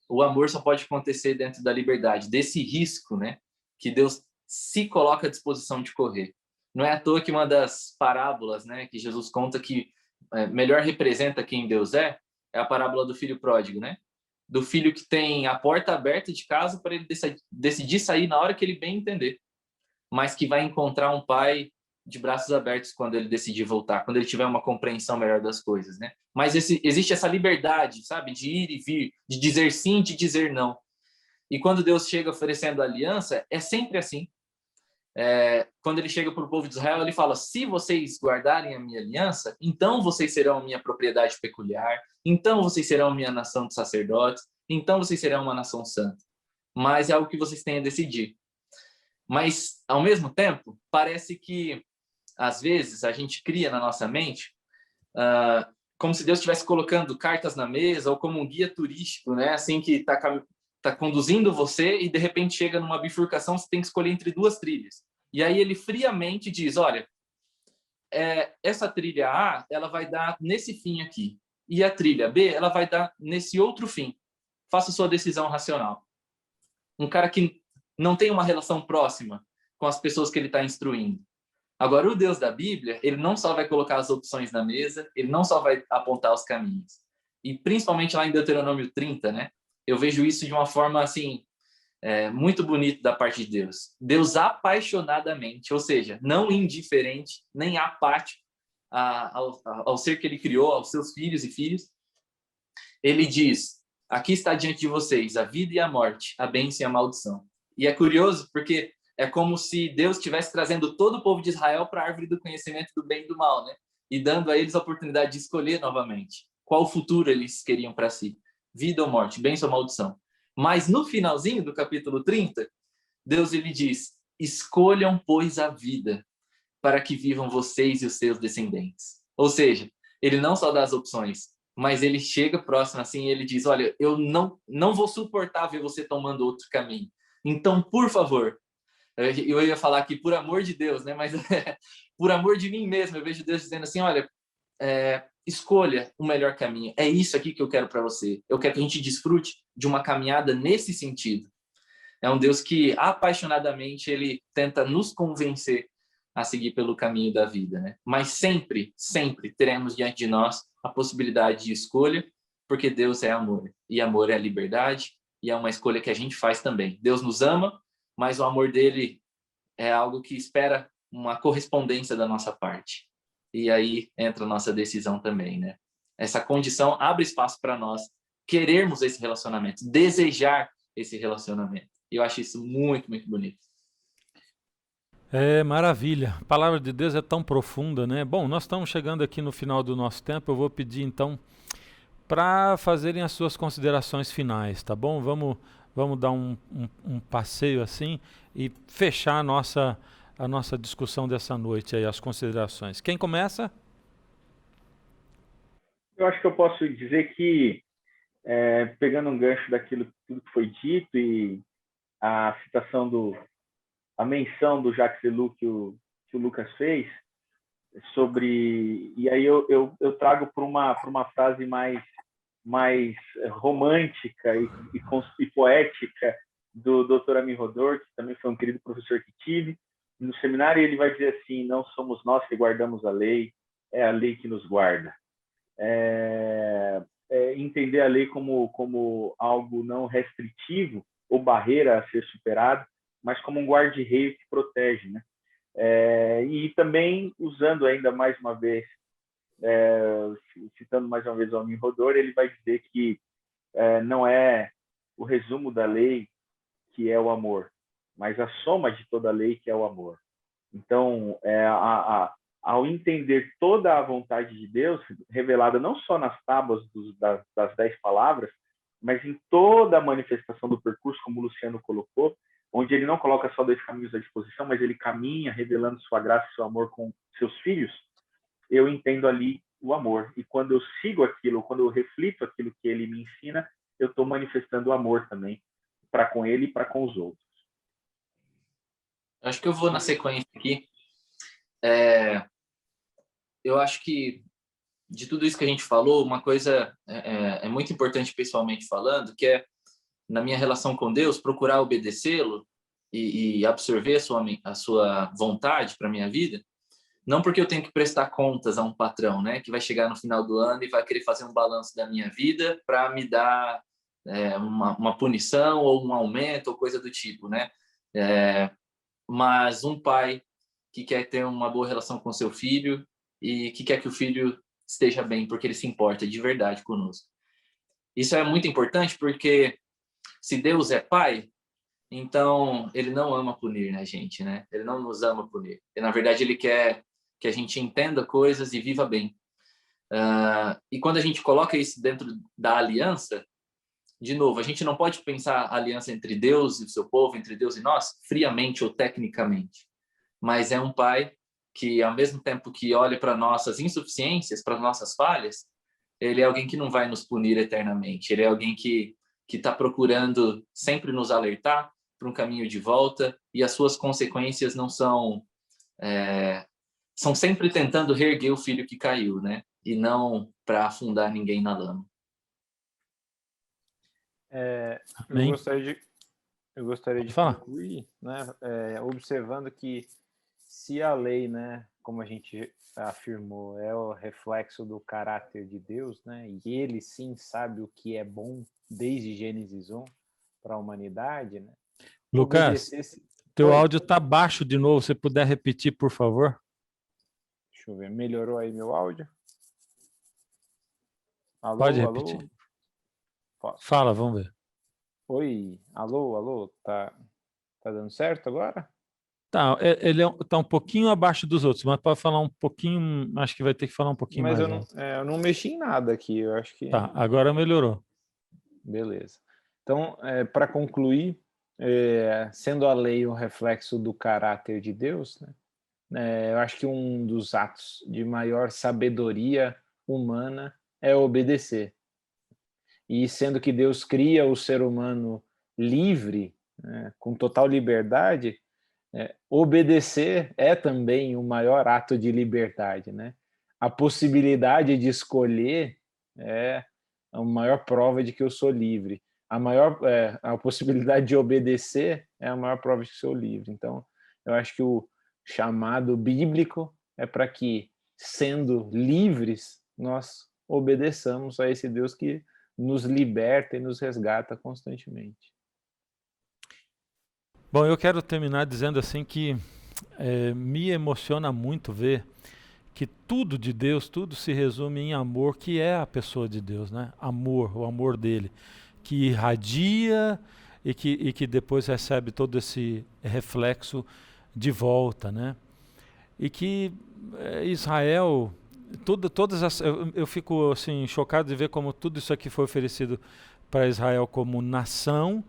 o amor só pode acontecer dentro da liberdade, desse risco, né, que Deus se coloca à disposição de correr. Não é à toa que uma das parábolas, né, que Jesus conta que melhor representa quem Deus é a parábola do filho pródigo, né? Do filho que tem a porta aberta de casa para ele decidir sair na hora que ele bem entender, mas que vai encontrar um pai de braços abertos quando ele decidir voltar, quando ele tiver uma compreensão melhor das coisas, né? Mas existe essa liberdade, sabe, de ir e vir, de dizer sim, de dizer não. E quando Deus chega oferecendo aliança, é sempre assim. Quando ele chega para o povo de Israel, ele fala: se vocês guardarem a minha aliança, então vocês serão minha propriedade peculiar, então vocês serão minha nação de sacerdotes, então vocês serão uma nação santa. Mas é algo que vocês têm a decidir. Mas, ao mesmo tempo, parece que, às vezes, a gente cria na nossa mente como se Deus estivesse colocando cartas na mesa, ou como um guia turístico, né? Assim, que está conduzindo você e, de repente, chega numa bifurcação, você tem que escolher entre duas trilhas. E aí ele friamente diz: olha, essa trilha A, ela vai dar nesse fim aqui. E a trilha B, ela vai dar nesse outro fim. Faça sua decisão racional. Um cara que não tem uma relação próxima com as pessoas que ele está instruindo. Agora, o Deus da Bíblia, ele não só vai colocar as opções na mesa, ele não só vai apontar os caminhos. E principalmente lá em Deuteronômio 30, né? Eu vejo isso de uma forma, assim, muito bonita da parte de Deus. Deus apaixonadamente, ou seja, não indiferente, nem apático ao ser que ele criou, aos seus filhos e filhas. Ele diz: aqui está diante de vocês a vida e a morte, a bênção e a maldição. E é curioso porque é como se Deus estivesse trazendo todo o povo de Israel para a árvore do conhecimento do bem e do mal, né? E dando a eles a oportunidade de escolher novamente qual futuro eles queriam para si: vida ou morte, bênção ou maldição. Mas no finalzinho do capítulo 30, Deus ele diz: escolham, pois, a vida, para que vivam vocês e os seus descendentes. Ou seja, ele não só dá as opções, mas ele chega próximo assim e ele diz: olha, eu não vou suportar ver você tomando outro caminho. Então, por favor, eu ia falar aqui por amor de Deus, né? Mas por amor de mim mesmo, eu vejo Deus dizendo assim: olha, escolha o melhor caminho. É isso aqui que eu quero para você. Eu quero que a gente desfrute de uma caminhada nesse sentido. É um Deus que apaixonadamente ele tenta nos convencer a seguir pelo caminho da vida, né? Mas sempre, sempre teremos diante de nós a possibilidade de escolha, porque Deus é amor. E amor é liberdade, e é uma escolha que a gente faz também. Deus nos ama, mas o amor dele é algo que espera uma correspondência da nossa parte. E aí entra a nossa decisão também, né? Essa condição abre espaço para nós querermos esse relacionamento, desejar esse relacionamento. E eu acho isso muito, muito bonito. Maravilha. A palavra de Deus é tão profunda, né? Bom, nós estamos chegando aqui no final do nosso tempo. Eu vou pedir, então, para fazerem as suas considerações finais, tá bom? Vamos dar um passeio assim e fechar a nossa discussão dessa noite aí, as considerações. Quem começa? Eu acho que eu posso dizer que, pegando um gancho daquilo tudo que foi dito e a citação a menção do Jacques Ellul que o Lucas fez sobre, e aí eu trago para uma frase mais romântica e poética do Dr. Ami Rodor, que também foi um querido professor que tive no seminário. Ele vai dizer assim: não somos nós que guardamos a lei, é a lei que nos guarda. Entender a lei como algo não restritivo ou barreira a ser superado, mas como um guarda-reio que protege, né? E também usando ainda mais uma vez, citando mais uma vez o Ami Rodor, ele vai dizer que não é o resumo da lei que é o amor, mas a soma de toda a lei que é o amor. Então, ao entender toda a vontade de Deus, revelada não só nas tábuas das 10 palavras, mas em toda a manifestação do percurso, como o Luciano colocou, onde ele não coloca só 2 caminhos à disposição, mas ele caminha revelando sua graça e seu amor com seus filhos, eu entendo ali o amor. E quando eu sigo aquilo, quando eu reflito aquilo que ele me ensina, eu estou manifestando o amor também, para com ele e para com os outros. Acho que eu vou na sequência aqui. Eu acho que de tudo isso que a gente falou, uma coisa é muito importante pessoalmente falando, que é, na minha relação com Deus, procurar obedecê-lo e absorver a sua vontade para minha vida, não porque eu tenho que prestar contas a um patrão, né, que vai chegar no final do ano e vai querer fazer um balanço da minha vida para me dar uma punição ou um aumento ou coisa do tipo, né? Mas um pai que quer ter uma boa relação com seu filho e que quer que o filho esteja bem, porque ele se importa de verdade conosco. Isso é muito importante porque se Deus é pai, então ele não ama punir a gente, né? Ele não nos ama punir. E, na verdade, ele quer que a gente entenda coisas e viva bem. E quando a gente coloca isso dentro da aliança, de novo, a gente não pode pensar a aliança entre Deus e o seu povo, entre Deus e nós, friamente ou tecnicamente. Mas é um pai que, ao mesmo tempo que olha para nossas insuficiências, para nossas falhas, ele é alguém que não vai nos punir eternamente. Ele é alguém que está procurando sempre nos alertar para um caminho de volta, e as suas consequências não são... são sempre tentando reerguer o filho que caiu, né? E não para afundar ninguém na lama. Eu gostaria de concluir, né, observando que se a lei, né, como a gente afirmou, é o reflexo do caráter de Deus, né, e ele sim sabe o que é bom desde Gênesis 1 para a humanidade, né? Lucas, teu áudio está baixo de novo, se puder repetir, por favor. Deixa eu ver, melhorou aí meu áudio? Alô, pode repetir. Alô? Posso. Fala, vamos ver. Oi, alô, tá dando certo agora? Tá, ele tá um pouquinho abaixo dos outros, mas pode falar um pouquinho, acho que vai ter que falar um pouquinho mais. Mas eu não mexi em nada aqui, eu acho que... Tá, agora melhorou. Beleza. Então, para concluir, sendo a lei um reflexo do caráter de Deus, né, eu acho que um dos atos de maior sabedoria humana é obedecer. E sendo que Deus cria o ser humano livre, né, com total liberdade, obedecer é também o maior ato de liberdade, né? A possibilidade de escolher é a maior prova de que eu sou livre. A possibilidade de obedecer é a maior prova de que sou livre. Então, eu acho que o chamado bíblico é para que, sendo livres, nós obedeçamos a esse Deus que nos liberta e nos resgata constantemente. Bom, eu quero terminar dizendo assim que me emociona muito ver que tudo de Deus, tudo se resume em amor, que é a pessoa de Deus, né? Amor, o amor dele, que irradia e que depois recebe todo esse reflexo de volta, né? E que Israel, eu fico assim chocado de ver como tudo isso aqui foi oferecido para Israel como nação,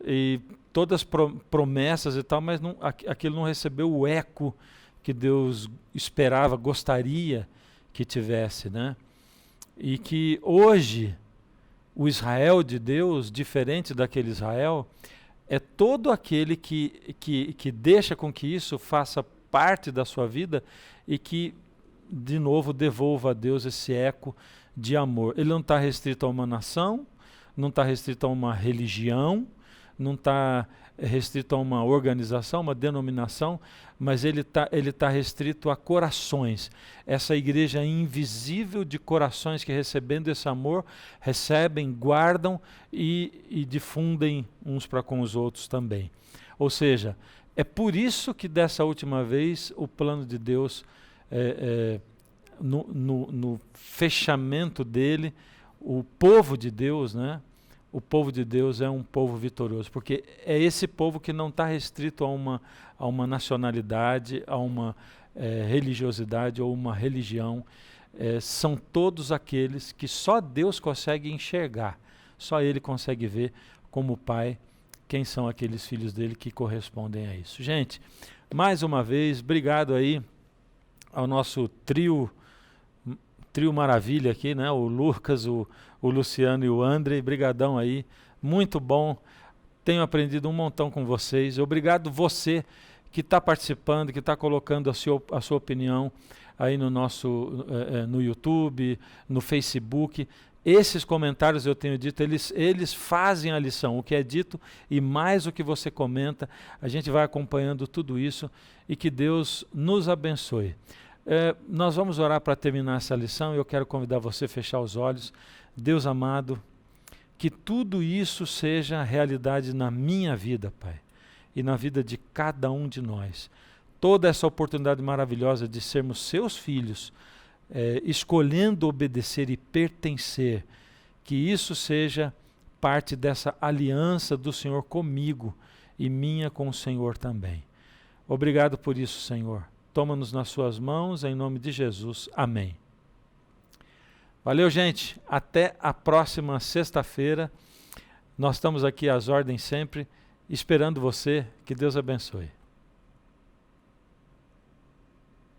e todas as promessas e tal, mas aquilo não recebeu o eco que Deus esperava, gostaria que tivesse, né? E que hoje o Israel de Deus, diferente daquele Israel, é todo aquele que deixa com que isso faça parte da sua vida e que, de novo, devolva a Deus esse eco de amor. Ele não está restrito a uma nação, não está restrito a uma religião, não está restrito a uma organização, uma denominação, mas ele tá restrito a corações. Essa igreja invisível de corações que, recebendo esse amor, recebem, guardam e difundem uns para com os outros também. Ou seja, é por isso que dessa última vez o plano de Deus, no fechamento dele, o povo de Deus, né? O povo de Deus é um povo vitorioso, porque é esse povo que não está restrito a uma nacionalidade, a uma religiosidade ou uma religião. São todos aqueles que só Deus consegue enxergar, só Ele consegue ver como Pai quem são aqueles filhos dele que correspondem a isso. Gente, mais uma vez, obrigado aí ao nosso trio maravilha aqui, né? O Lucas, o Luciano e o André, brigadão aí, muito bom, tenho aprendido um montão com vocês. Obrigado você que está participando, que está colocando a sua opinião aí no nosso no YouTube, no Facebook. Esses comentários, eu tenho dito, eles fazem a lição, o que é dito e mais o que você comenta. A gente vai acompanhando tudo isso e que Deus nos abençoe. Nós vamos orar para terminar essa lição e eu quero convidar você a fechar os olhos. Deus amado, que tudo isso seja realidade na minha vida, Pai, e na vida de cada um de nós. Toda essa oportunidade maravilhosa de sermos seus filhos, escolhendo obedecer e pertencer, que isso seja parte dessa aliança do Senhor comigo e minha com o Senhor também. Obrigado por isso, Senhor. Toma-nos nas suas mãos, em nome de Jesus. Amém. Valeu, gente. Até a próxima sexta-feira. Nós estamos aqui às ordens sempre, esperando você. Que Deus abençoe.